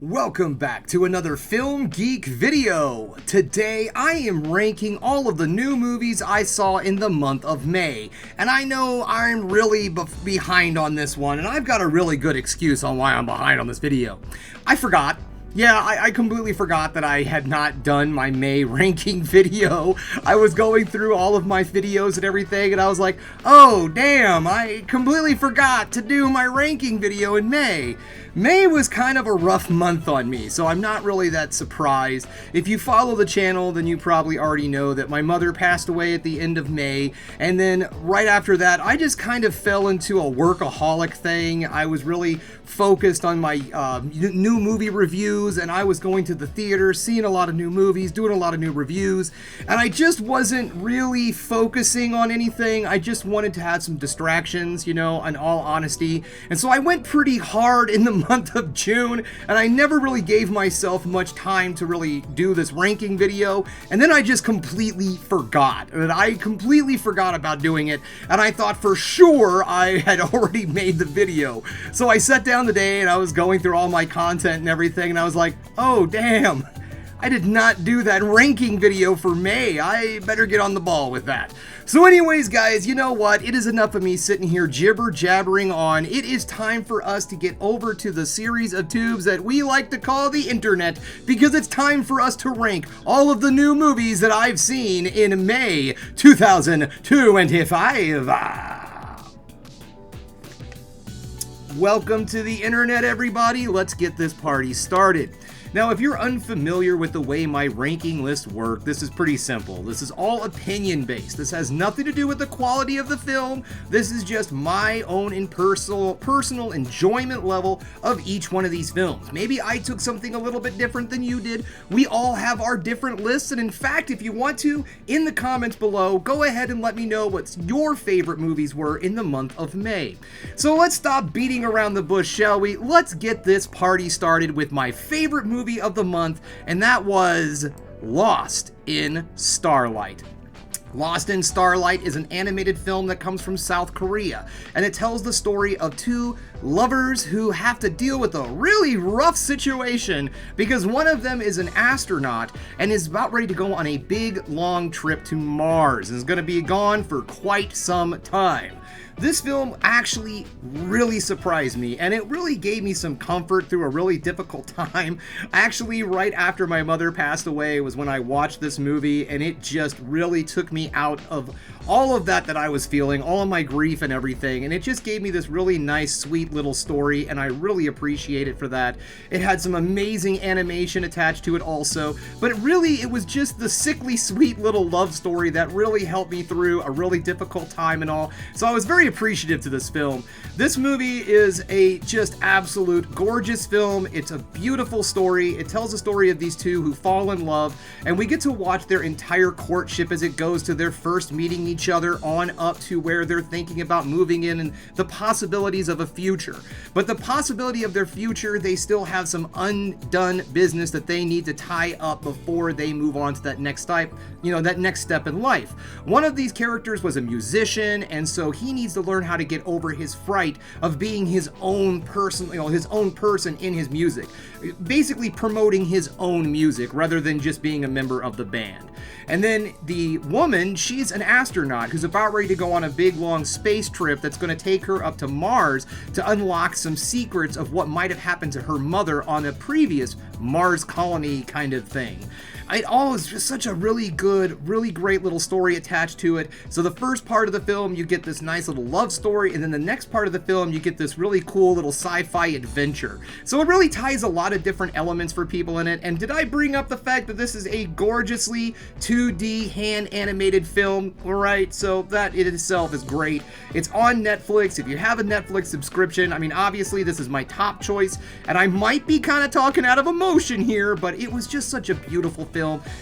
Welcome back to another Film Geek video. Today I am ranking all of the new movies I saw in the month of May. And I know I'm really behind on this one, and I've got a really good excuse on why I'm behind on this video. I forgot. Yeah, I completely forgot that I had not done my May ranking video. I was going through all of my videos and everything, and I was like, oh damn, I completely forgot to do my ranking video in May. May was kind of a rough month on me, so I'm not really that surprised. If you follow the channel, then you probably already know that my mother passed away at the end of May, and then right after that, I just kind of fell into a workaholic thing. I was really focused on my new movie reviews, and I was going to the theater, seeing a lot of new movies, doing a lot of new reviews, and I just wasn't really focusing on anything. I just wanted to have some distractions, you know, in all honesty, and so I went pretty hard in the month of June, and I never really gave myself much time to really do this ranking video, and then I just completely forgot. And I completely forgot about doing it, and I thought for sure I had already made the video. So I sat down today and I was going through all my content and everything, and I was like, oh damn, I did not do that ranking video for May. I better get on the ball with that. So anyways, guys, you know what? It is enough of me sitting here jibber-jabbering on. It is time for us to get over to the series of tubes that we like to call the internet, because it's time for us to rank all of the new movies that I've seen in May 2025. Welcome to the internet, everybody. Let's get this party started. Now, if you're unfamiliar with the way my ranking lists work, this is pretty simple. This is all opinion-based. This has nothing to do with the quality of the film. This is just my own personal enjoyment level of each one of these films. Maybe I took something a little bit different than you did. We all have our different lists, and in fact, if you want to, in the comments below, go ahead and let me know what your favorite movies were in the month of May. So let's stop beating around the bush, shall we? Let's get this party started with my favorite movie of the month, and that was Lost in Starlight. Lost in Starlight is an animated film that comes from South Korea, and it tells the story of two lovers who have to deal with a really rough situation because one of them is an astronaut and is about ready to go on a big, long trip to Mars and is going to be gone for quite some time. This film actually really surprised me, and it really gave me some comfort through a really difficult time. Actually, right after my mother passed away was when I watched this movie, and it just really took me out of all of that I was feeling, all of my grief and everything, and it just gave me this really nice, sweet little story, and I really appreciate it for that. It had some amazing animation attached to it also, but it was just the sickly sweet little love story that really helped me through a really difficult time and all, so I was very appreciative to this film. This movie is a just absolute gorgeous film. It's a beautiful story. It tells the story of these two who fall in love, and we get to watch their entire courtship as it goes to their first meeting each other on up to where they're thinking about moving in and the possibilities of a future. But the possibility of their future, they still have some undone business that they need to tie up before they move on to that next step, that next step in life. One of these characters was a musician, and so he needs to learn how to get over his fright of being his own person, his own person in his music. Basically promoting his own music rather than just being a member of the band. And then the woman, she's an astronaut who's about ready to go on a big long space trip that's going to take her up to Mars to unlock some secrets of what might have happened to her mother on a previous Mars colony kind of thing. It all is just such a really good, really great little story attached to it. So the first part of the film, you get this nice little love story, and then the next part of the film, you get this really cool little sci-fi adventure. So it really ties a lot of different elements for people in it. And did I bring up the fact that this is a gorgeously 2D hand-animated film? All right, so that in itself is great. It's on Netflix. If you have a Netflix subscription, I mean, obviously this is my top choice, and I might be kind of talking out of emotion here, but it was just such a beautiful film.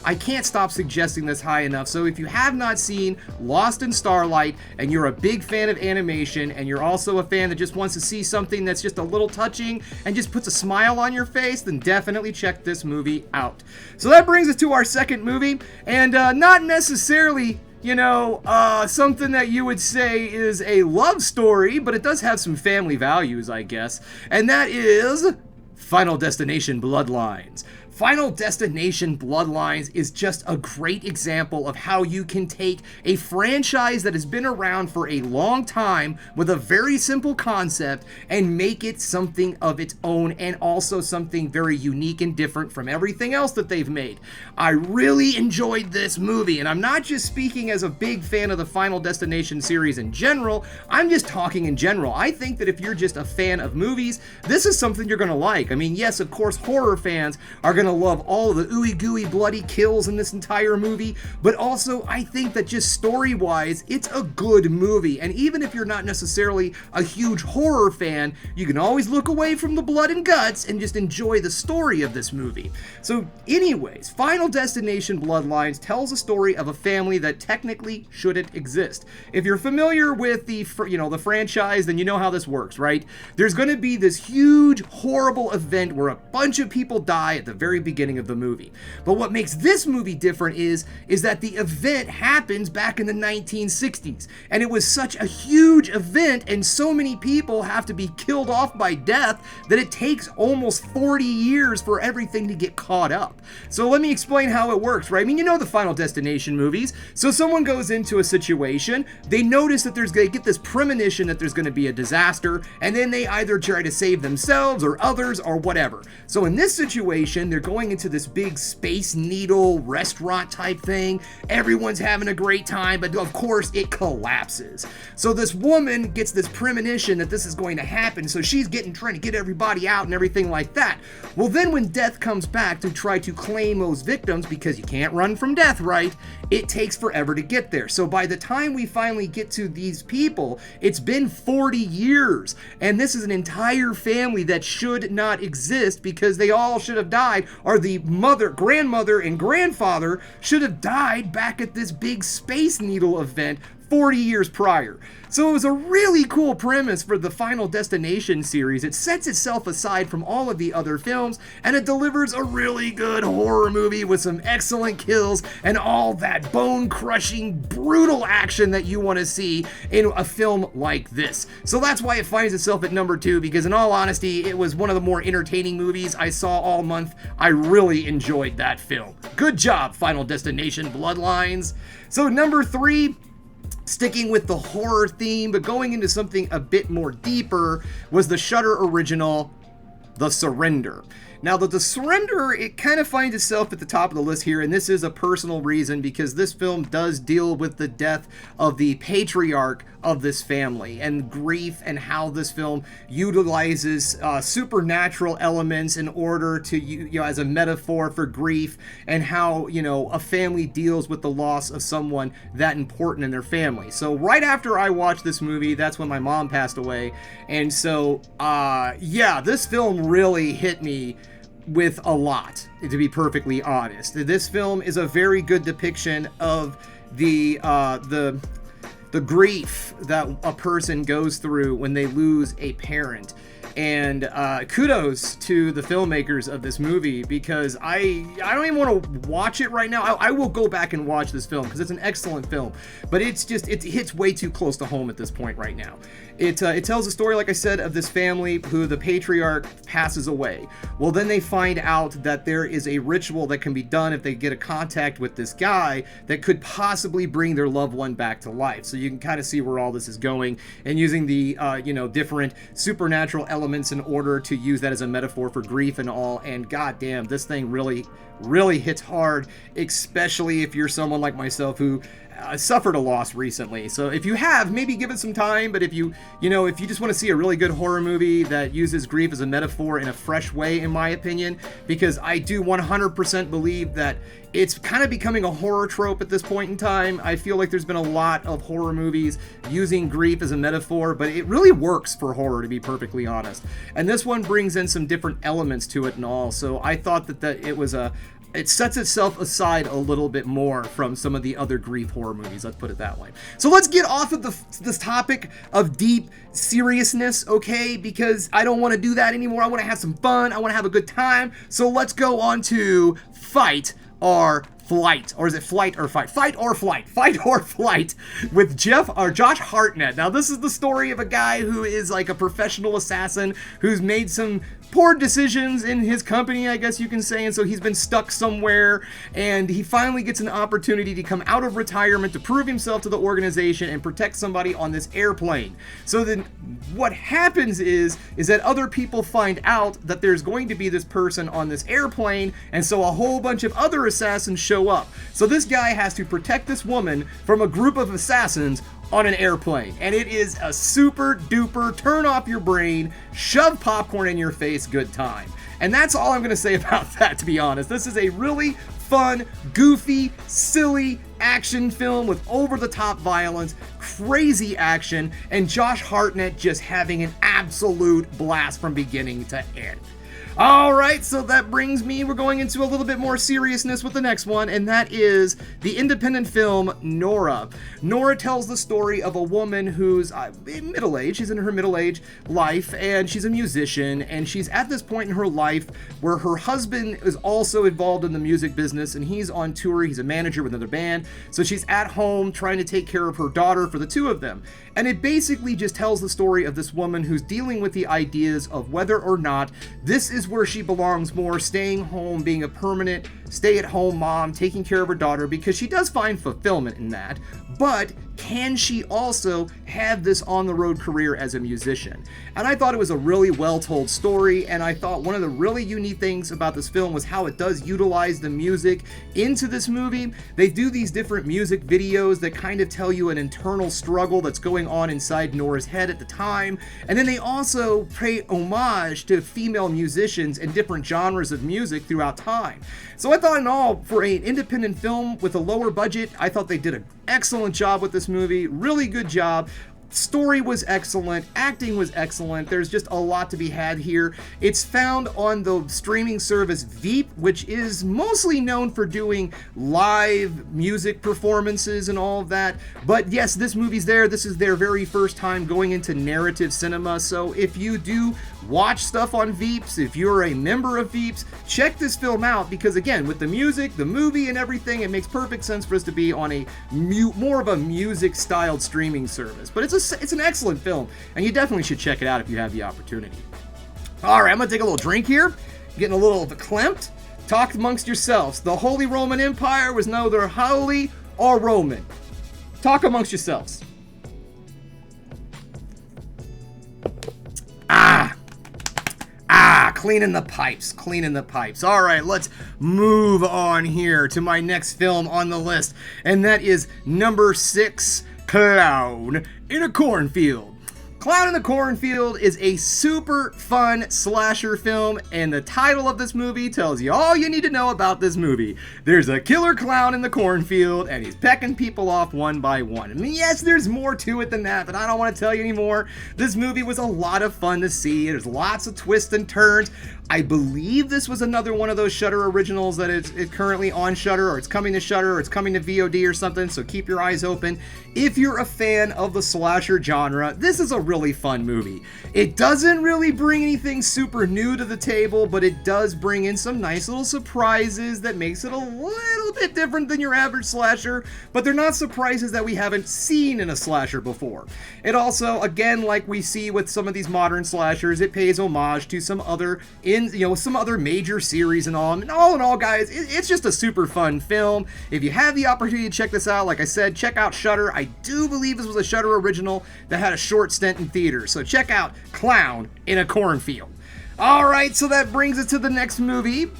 I can't stop suggesting this high enough. So if you have not seen Lost in Starlight and you're a big fan of animation and you're also a fan that just wants to see something that's just a little touching and just puts a smile on your face, then definitely check this movie out. So that brings us to our second movie, and not necessarily something that you would say is a love story, but it does have some family values, I guess, and that is Final Destination Bloodlines. Final Destination Bloodlines is just a great example of how you can take a franchise that has been around for a long time with a very simple concept and make it something of its own, and also something very unique and different from everything else that they've made. I really enjoyed this movie, and I'm not just speaking as a big fan of the Final Destination series in general, I'm just talking in general. I think that if you're just a fan of movies, this is something you're going to like. I mean, yes, of course, horror fans are going to love all of the ooey gooey bloody kills in this entire movie, but also I think that just story-wise, it's a good movie. And even if you're not necessarily a huge horror fan, you can always look away from the blood and guts and just enjoy the story of this movie. So anyways, Final Destination Bloodlines tells a story of a family that technically shouldn't exist. If you're familiar with the franchise, then you know how this works, right? There's going to be this huge, horrible event where a bunch of people die at the very beginning of the movie. But what makes this movie different is that the event happens back in the 1960s, and it was such a huge event and so many people have to be killed off by death that it takes almost 40 years for everything to get caught up. So let me explain how it works, right? I mean, you know the Final Destination movies. So someone goes into a situation, they notice that they get this premonition that there's going to be a disaster, and then they either try to save themselves or others or whatever. So in this situation, they're going into this big Space Needle restaurant type thing. Everyone's having a great time, but of course it collapses. So this woman gets this premonition that this is going to happen, so she's trying to get everybody out and everything like that. Well, then when death comes back to try to claim those victims, because you can't run from death, right? It takes forever to get there. So by the time we finally get to these people, it's been 40 years, and this is an entire family that should not exist because they all should have died, or the mother, grandmother, and grandfather should have died back at this big Space Needle event 40 years prior. So it was a really cool premise for the Final Destination series. It sets itself aside from all of the other films, and it delivers a really good horror movie with some excellent kills and all that bone-crushing, brutal action that you want to see in a film like this. So that's why it finds itself at number 2, because in all honesty, it was one of the more entertaining movies I saw all month. I really enjoyed that film. Good job, Final Destination Bloodlines. So number 3, sticking with the horror theme, but going into something a bit more deeper, was the Shudder original, The Surrender. Now, the Surrender, it kind of finds itself at the top of the list here, and this is a personal reason, because this film does deal with the death of the patriarch of this family and grief, and how this film utilizes supernatural elements in order to, as a metaphor for grief, and how, a family deals with the loss of someone that important in their family. So right after I watched this movie, that's when my mom passed away, and so, this film really hit me with a lot, to be perfectly honest. This film is a very good depiction of the grief that a person goes through when they lose a parent. And kudos to the filmmakers of this movie, because I don't even want to watch it right now. I will go back and watch this film because it's an excellent film, but it hits way too close to home at this point right now. It tells a story, like I said, of this family who the patriarch passes away. Well, then they find out that there is a ritual that can be done if they get a contact with this guy that could possibly bring their loved one back to life. So you can kind of see where all this is going, and using the different supernatural elements in order to use that as a metaphor for grief and all. And goddamn, this thing really hits hard, especially if you're someone like myself who suffered a loss recently. So if you have, maybe give it some time. But if you just want to see a really good horror movie that uses grief as a metaphor in a fresh way, in my opinion, because I do 100% believe that it's kind of becoming a horror trope at this point in time. I feel like there's been a lot of horror movies using grief as a metaphor, but it really works for horror, to be perfectly honest. And this one brings in some different elements to it and all. So I thought that it sets itself aside a little bit more from some of the other grief horror movies, let's put it that way. So let's get off of this topic of deep seriousness, okay? Because I don't want to do that anymore. I want to have some fun. I want to have a good time. So let's go on to Fight or Flight, or is it Flight or Fight? Fight or Flight. Fight or Flight with Josh Hartnett. Now, this is the story of a guy who is like a professional assassin who's made some poor decisions in his company, I guess you can say, and so he's been stuck somewhere, and he finally gets an opportunity to come out of retirement to prove himself to the organization and protect somebody on this airplane. So then what happens is that other people find out that there's going to be this person on this airplane, and so a whole bunch of other assassins show up. So this guy has to protect this woman from a group of assassins on an airplane, and it is a super duper turn off your brain, shove popcorn in your face good time. And that's all I'm going to say about that, to be honest. This is a really fun, goofy, silly action film with over-the-top violence, crazy action, and Josh Hartnett just having an absolute blast from beginning to end. Alright, so that brings me, we're going into a little bit more seriousness with the next one, and that is the independent film Nora. Nora tells the story of a woman who's middle-aged, she's in her middle-aged life, and she's a musician, and she's at this point in her life where her husband is also involved in the music business, and he's on tour, he's a manager with another band, so she's at home trying to take care of her daughter for the two of them. And it basically just tells the story of this woman who's dealing with the ideas of whether or not this is where she belongs more, staying home, being a permanent stay-at-home mom, taking care of her daughter, because she does find fulfillment in that. But can she also have this on-the-road career as a musician? And I thought it was a really well-told story, and I thought one of the really unique things about this film was how it does utilize the music into this movie. They do these different music videos that kind of tell you an internal struggle that's going on inside Nora's head at the time, and then they also pay homage to female musicians and different genres of music throughout time. So I thought in all, for an independent film with a lower budget, I thought they did an excellent job with this movie, really good job. Story was excellent, acting was excellent, there's just a lot to be had here. It's found on the streaming service Veep, which is mostly known for doing live music performances and all of that. But yes, this movie's there. This is their very first time going into narrative cinema, so if you do watch stuff on Veeps, if you're a member of Veeps, check this film out, because again, with the music, the movie, and everything, it makes perfect sense for us to be on a more of a music-styled streaming service. But it's an excellent film, and you definitely should check it out if you have the opportunity. All right, I'm gonna take a little drink here, getting a little verklempt. Talk amongst yourselves. The Holy Roman Empire was neither holy or Roman. Talk amongst yourselves. Cleaning the pipes. All right, let's move on here to my next film on the list, and that is number 6, Clown in a Cornfield. Clown in the Cornfield is a super fun slasher film, and the title of this movie tells you all you need to know about this movie. There's a killer clown in the cornfield, and he's pecking people off one by one. I mean, yes, there's more to it than that, but I don't want to tell you anymore. This movie was a lot of fun to see. There's lots of twists and turns. I believe this was another one of those Shudder originals that is currently on Shudder, or it's coming to Shudder, or it's coming to VOD or something, so keep your eyes open. If you're a fan of the slasher genre, this is a really fun movie. It doesn't really bring anything super new to the table, but it does bring in some nice little surprises that makes it a little bit different than your average slasher, but they're not surprises that we haven't seen in a slasher before. It also, again, like we see with some of these modern slashers, it pays homage to some other major series and all. And all in all, guys, it's just a super fun film. If you have the opportunity to check this out, like I said, check out Shudder. I do believe this was a Shudder original that had a short stint in theaters. So check out Clown in a Cornfield. All right, so that brings us to the next movie.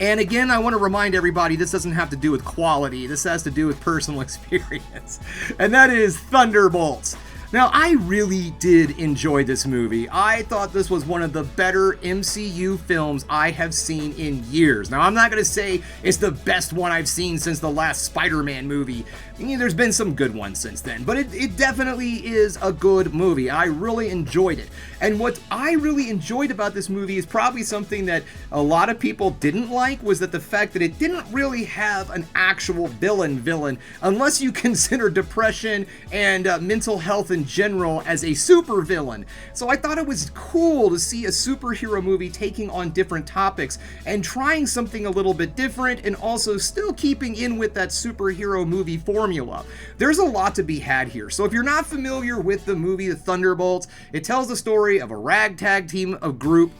And again, I want to remind everybody, this doesn't have to do with quality. This has to do with personal experience. And that is Thunderbolts. Now, I really did enjoy this movie. I thought this was one of the better MCU films I have seen in years. Now, I'm not going to say it's the best one I've seen since the last Spider-Man movie, There's been some good ones since then, but it definitely is a good movie. I really enjoyed it. And what I really enjoyed about this movie is probably something that a lot of people didn't like, was that the fact that it didn't really have an actual villain, unless you consider depression and mental health in general as a super villain. So I thought it was cool to see a superhero movie taking on different topics and trying something a little bit different, and also still keeping in with that superhero movie formula. There's a lot to be had here. So if you're not familiar with the movie The Thunderbolts, it tells the story of a ragtag team, a group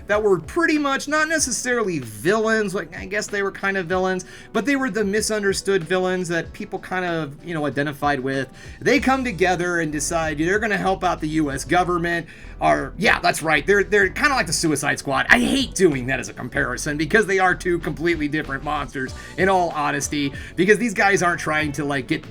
that were pretty much not necessarily villains, like I guess they were kind of villains, but they were the misunderstood villains that people kind of, identified with. They come together and decide they're going to help out the US government. Yeah, that's right. They're kind of like the Suicide Squad. I hate doing that as a comparison because they are two completely different monsters, in all honesty, because these guys aren't trying to get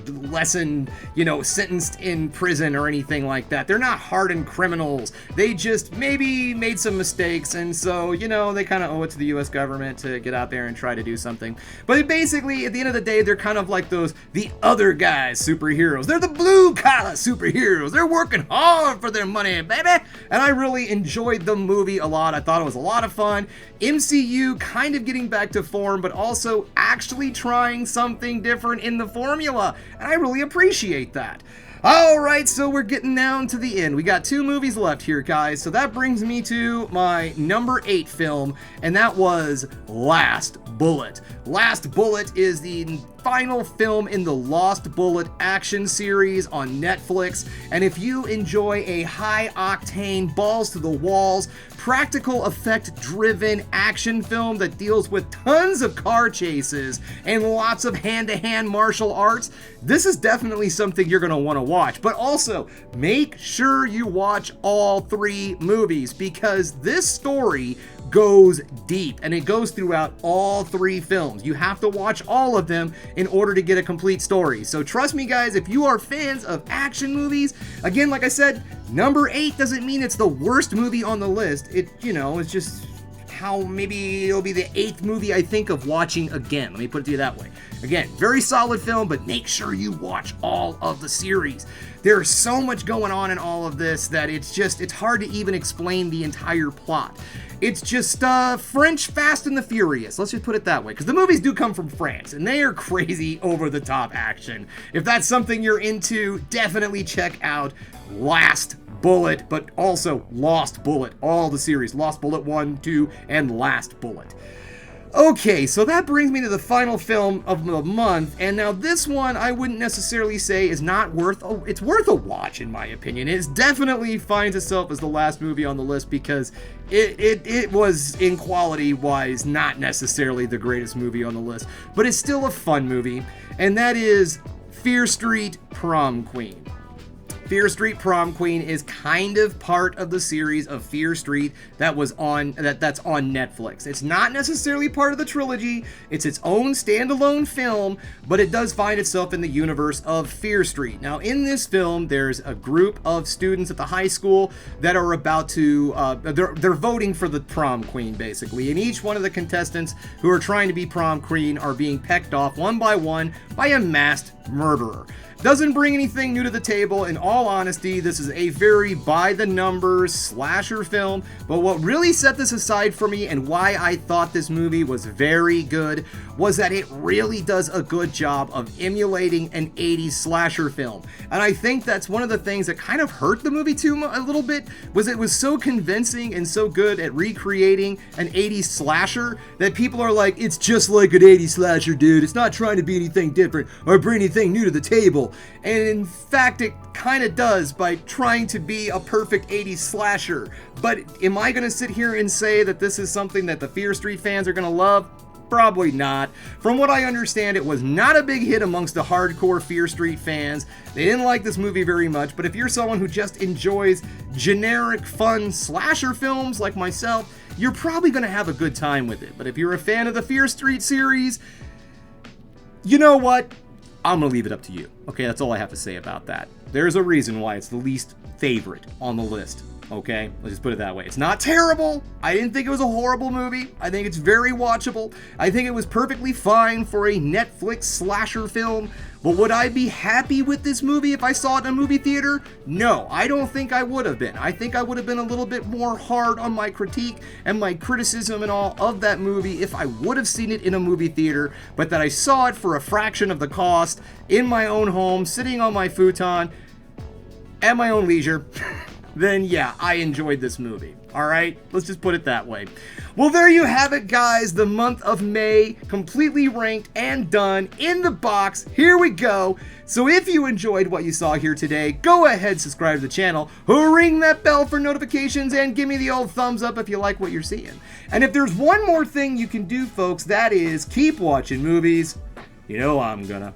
sentenced in prison or anything like that. They're not hardened criminals. They just maybe made some mistakes, and so, they kind of owe it to the US government to get out there and try to do something. But basically, at the end of the day, they're kind of like the other guys superheroes. They're the blue collar superheroes. They're working hard for their money, baby. And I really enjoyed the movie a lot. I thought it was a lot of fun. MCU kind of getting back to form, but also actually trying something different in the formula. And I really appreciate that. Alright, so we're getting down to the end. We got 2 movies left here, guys. So that brings me to my number 8 film, and that was Last Bullet. Last Bullet is the final film in the Lost Bullet action series on Netflix, and if you enjoy a high-octane, balls-to-the-walls, practical effect-driven action film that deals with tons of car chases and lots of hand-to-hand martial arts, this is definitely something you're going to want to watch. But also, make sure you watch all 3 movies, because this story goes deep, and it goes throughout all 3 films. You have to watch all of them in order to get a complete story. So trust me, guys, if you are fans of action movies, again, like I said, number 8 doesn't mean it's the worst movie on the list. It's just how maybe it'll be the 8th movie I think of watching again. Let me put it to you that way. Again, very solid film, but make sure you watch all of the series. There's so much going on in all of this that it's hard to even explain the entire plot. It's just French Fast and the Furious. Let's just put it that way, because the movies do come from France, and they are crazy over-the-top action. If that's something you're into, definitely check out Last Bullet, but also Lost Bullet. All the series, Lost Bullet 1, 2, and Last Bullet. Okay, so that brings me to the final film of the month, and now this one I wouldn't necessarily say is not it's worth a watch in my opinion. It definitely finds itself as the last movie on the list because it was, in quality wise, not necessarily the greatest movie on the list, but it's still a fun movie, and that is Fear Street Prom Queen. Fear Street Prom Queen is kind of part of the series of Fear Street that's on Netflix. It's not necessarily part of the trilogy. It's its own standalone film, but it does find itself in the universe of Fear Street. Now, in this film, there's a group of students at the high school that are about to they're voting for the prom queen, basically, and each one of the contestants who are trying to be prom queen are being pecked off one by a masked murderer. Doesn't bring anything new to the table. In all honesty, this is a very by-the-numbers slasher film, but what really set this aside for me and why I thought this movie was very good was that it really does a good job of emulating an 80s slasher film. And I think that's one of the things that kind of hurt the movie a little bit, was it was so convincing and so good at recreating an 80s slasher that people are like, it's just like an 80s slasher, dude. It's not trying to be anything different or bring anything new to the table. And in fact, it kind of does by trying to be a perfect 80s slasher. But am I going to sit here and say that this is something that the Fear Street fans are going to love? Probably not. From what I understand, it was not a big hit amongst the hardcore Fear Street fans. They didn't like this movie very much, but if you're someone who just enjoys generic, fun slasher films like myself, you're probably going to have a good time with it. But if you're a fan of the Fear Street series, you know what? I'm going to leave it up to you. Okay, that's all I have to say about that. There's a reason why it's the least favorite on the list. Okay, let's just put it that way. It's not terrible. I didn't think it was a horrible movie. I think it's very watchable. I think it was perfectly fine for a Netflix slasher film But would I be happy with this movie if I saw it in a movie theater? No, I don't think I would have been. I think I would have been a little bit more hard on my critique and my criticism and all of that movie if I would have seen it in a movie theater, but that I saw it for a fraction of the cost in my own home, sitting on my futon at my own leisure. Then yeah, I enjoyed this movie. All right, let's just put it that way. Well, there you have it, guys. The month of May, completely ranked and done in the box. Here we go. So if you enjoyed what you saw here today, go ahead, subscribe to the channel, ring that bell for notifications, and give me the old thumbs up if you like what you're seeing. And if there's one more thing you can do, folks, that is keep watching movies. You know I'm gonna.